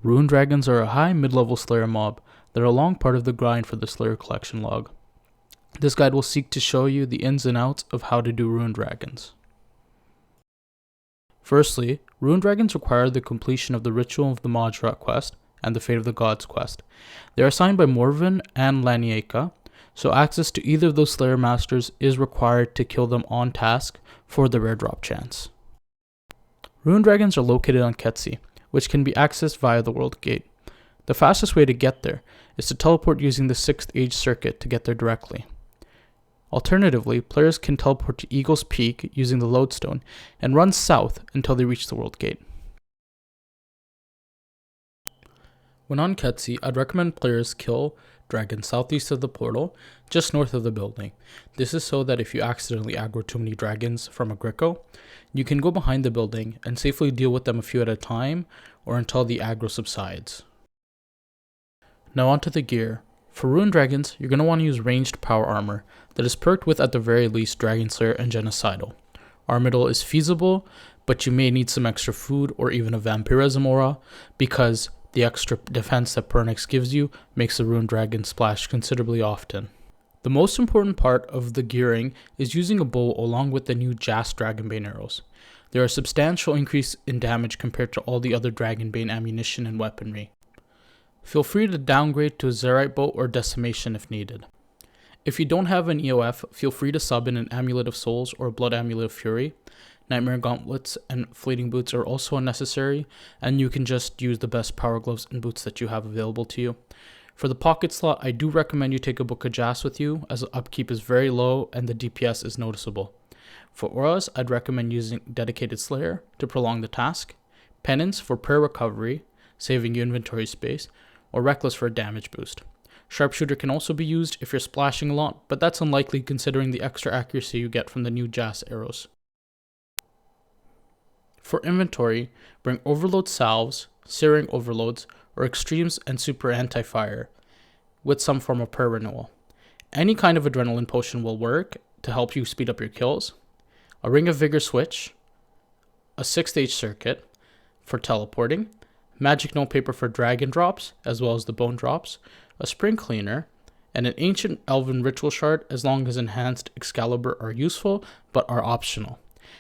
Rune Dragons are a high mid-level Slayer mob that are a long part of the grind for the Slayer collection log. This guide will seek to show you the ins and outs of how to do Rune Dragons. Firstly, Rune Dragons require the completion of the Ritual of the Majra quest and the Fate of the Gods quest. They are assigned by Morven and Lanieka, so access to either of those Slayer Masters is required to kill them on task for the rare drop chance. Rune Dragons are located on Ketsi, which can be accessed via the World Gate. The fastest way to get there is to teleport using the 6th Age Circuit to get there directly. Alternatively, players can teleport to Eagle's Peak using the Lodestone and run south until they reach the World Gate. When on Ketsi, I'd recommend players kill dragons southeast of the portal, just north of the building. This is so that if you accidentally aggro too many dragons from a Greco, you can go behind the building and safely deal with them a few at a time or until the aggro subsides. Now onto the gear. For Rune Dragons, you're going to want to use ranged power armor that is perked with at the very least Dragon Slayer and Genocidal. Armadil is feasible, but you may need some extra food or even a Vampirism aura because the extra defense that Pernix gives you makes the Rune Dragon splash considerably often. The most important part of the gearing is using a bow along with the new Jas Dragonbane arrows. There are a substantial increase in damage compared to all the other Dragonbane ammunition and weaponry. Feel free to downgrade to a Zerite bow or Decimation if needed. If you don't have an EOF, feel free to sub in an Amulet of Souls or a Blood Amulet of Fury. Nightmare Gauntlets and Fleeting Boots are also unnecessary, and you can just use the best power gloves and boots that you have available to you. For the pocket slot, I do recommend you take a Book of Jas with you, as the upkeep is very low and the DPS is noticeable. For auras, I'd recommend using Dedicated Slayer to prolong the task, Penance for prayer recovery, saving you inventory space, or Reckless for a damage boost. Sharpshooter can also be used if you're splashing a lot, but that's unlikely considering the extra accuracy you get from the new Jas arrows. For inventory, bring Overload Salves, Searing Overloads, or Extremes and Super Anti-Fire, with some form of prayer renewal. Any kind of Adrenaline Potion will work to help you speed up your kills, a Ring of Vigor switch, a 6th Age Circuit for teleporting, Magic Notepaper for Dragon drops, as well as the Bone drops, a Spring Cleaner, and an Ancient Elven Ritual Shard as long as Enhanced Excalibur are useful, but are optional.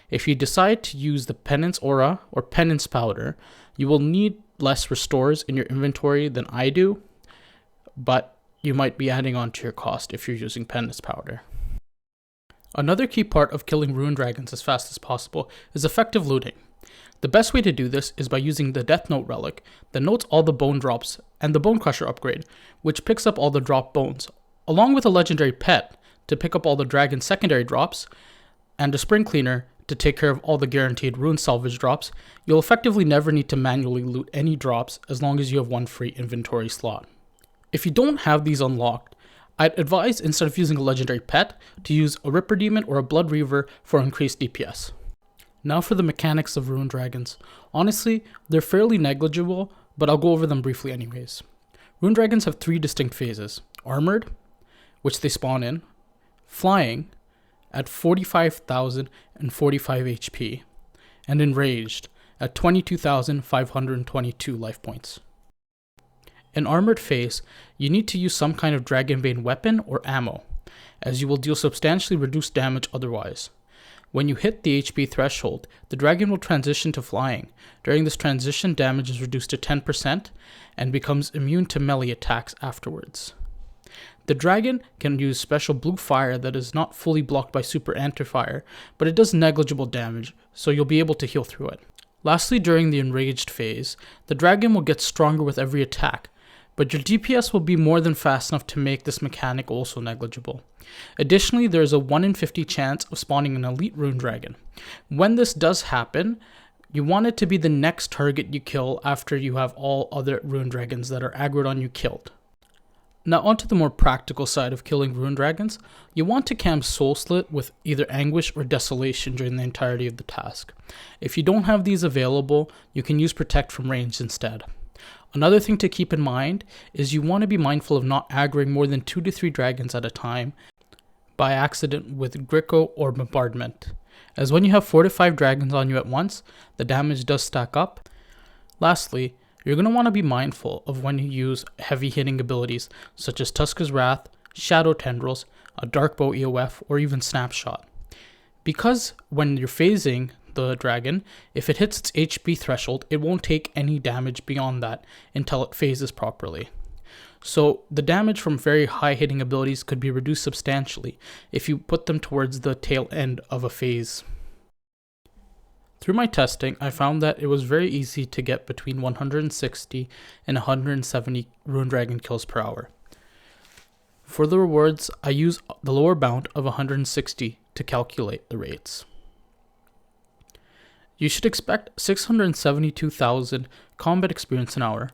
If you decide to use the Penance Aura or Penance Powder, you will need less restores in your inventory than I do, but you might be adding on to your cost if you're using Penance Powder. Another key part of killing Rune Dragons as fast as possible is effective looting. The best way to do this is by using the Death Note relic that notes all the bone drops and the Bone Crusher upgrade, which picks up all the drop bones, along with a legendary pet to pick up all the dragon secondary drops, and a Spring Cleaner to take care of all the guaranteed rune salvage drops. You'll effectively never need to manually loot any drops as long as you have one free inventory slot. If you don't have these unlocked, I'd advise instead of using a legendary pet to use a Ripper Demon or a Blood Reaver for increased DPS. Now for the mechanics of Rune Dragons. Honestly, they're fairly negligible, but I'll go over them briefly anyways. Rune Dragons have 3 distinct phases: Armored, which they spawn in, Flying, at 45,045 HP, and Enraged, at 22,522 life points. In Armored phase, you need to use some kind of Dragonbane weapon or ammo, as you will deal substantially reduced damage otherwise. When you hit the HP threshold, the dragon will transition to flying. During this transition, damage is reduced to 10% and becomes immune to melee attacks afterwards. The dragon can use special blue fire that is not fully blocked by super anti-fire, but it does negligible damage, so you'll be able to heal through it. Lastly, during the enraged phase, the dragon will get stronger with every attack, but your DPS will be more than fast enough to make this mechanic also negligible. Additionally, there is a 1 in 50 chance of spawning an elite rune dragon. When this does happen, you want it to be the next target you kill after you have all other rune dragons that are aggroed on you killed. Now onto the more practical side of killing Rune Dragons, you want to camp Soul Slit with either Anguish or Desolation during the entirety of the task. If you don't have these available, you can use Protect from range instead. Another thing to keep in mind is you want to be mindful of not aggroing more than 2 to 3 dragons at a time by accident with Greco or Bombardment, as when you have 4 to 5 dragons on you at once, the damage does stack up. Lastly, You're going to want to be mindful of when you use heavy hitting abilities such as Tuska's Wrath, Shadow Tendrils, a Dark Bow EOF, or even Snapshot. Because when you're phasing the dragon, if it hits its HP threshold, it won't take any damage beyond that until it phases properly. So the damage from very high hitting abilities could be reduced substantially if you put them towards the tail end of a phase. Through my testing, I found that it was very easy to get between 160 and 170 Rune Dragon kills per hour. For the rewards, I use the lower bound of 160 to calculate the rates. You should expect 672,000 combat experience an hour,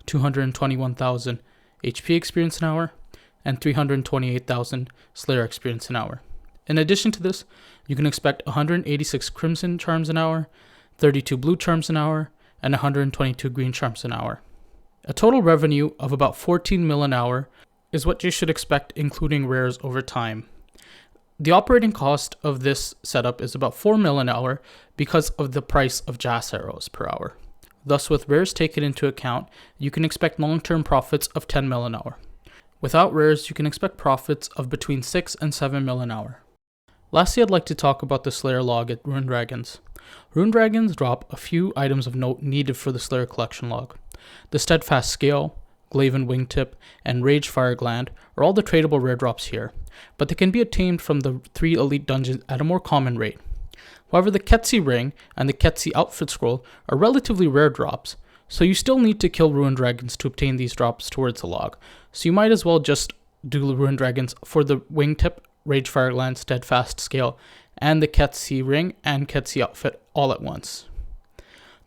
221,000 HP experience an hour, and 328,000 Slayer experience an hour. In addition to this, you can expect 186 Crimson Charms an hour, 32 Blue Charms an hour, and 122 Green Charms an hour. A total revenue of about 14 mil an hour is what you should expect, including rares over time. The operating cost of this setup is about 4 mil an hour because of the price of Jas arrows per hour. Thus, with rares taken into account, you can expect long-term profits of 10 mil an hour. Without rares, you can expect profits of between 6 and 7 mil an hour. Lastly, I'd like to talk about the Slayer log at Rune Dragons. Rune Dragons drop a few items of note needed for the Slayer collection log. The Steadfast Scale, Glaven Wingtip, and Rage Fire Gland are all the tradable rare drops here, but they can be obtained from the 3 elite dungeons at a more common rate. However, the Ketsi Ring and the Ketsi Outfit Scroll are relatively rare drops, so you still need to kill Rune Dragons to obtain these drops towards the log, so you might as well just do the Rune Dragons for the Wingtip, Rage Fire Gland, Steadfast Scale, and the Ketsi Ring and Ketsi Outfit all at once.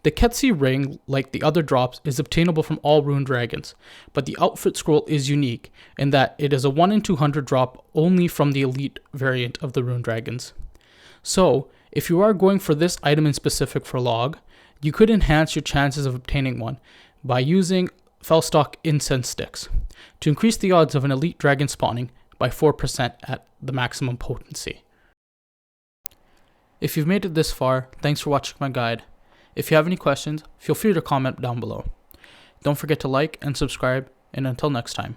The Ketsi Ring, like the other drops, is obtainable from all Rune Dragons, but the Outfit Scroll is unique in that it is a 1 in 200 drop only from the elite variant of the Rune Dragons. So, if you are going for this item in specific for log, you could enhance your chances of obtaining one by using Felstock Incense Sticks to increase the odds of an elite dragon spawning by 4% at the maximum potency. If you've made it this far, thanks for watching my guide. If you have any questions, feel free to comment down below. Don't forget to like and subscribe, and until next time.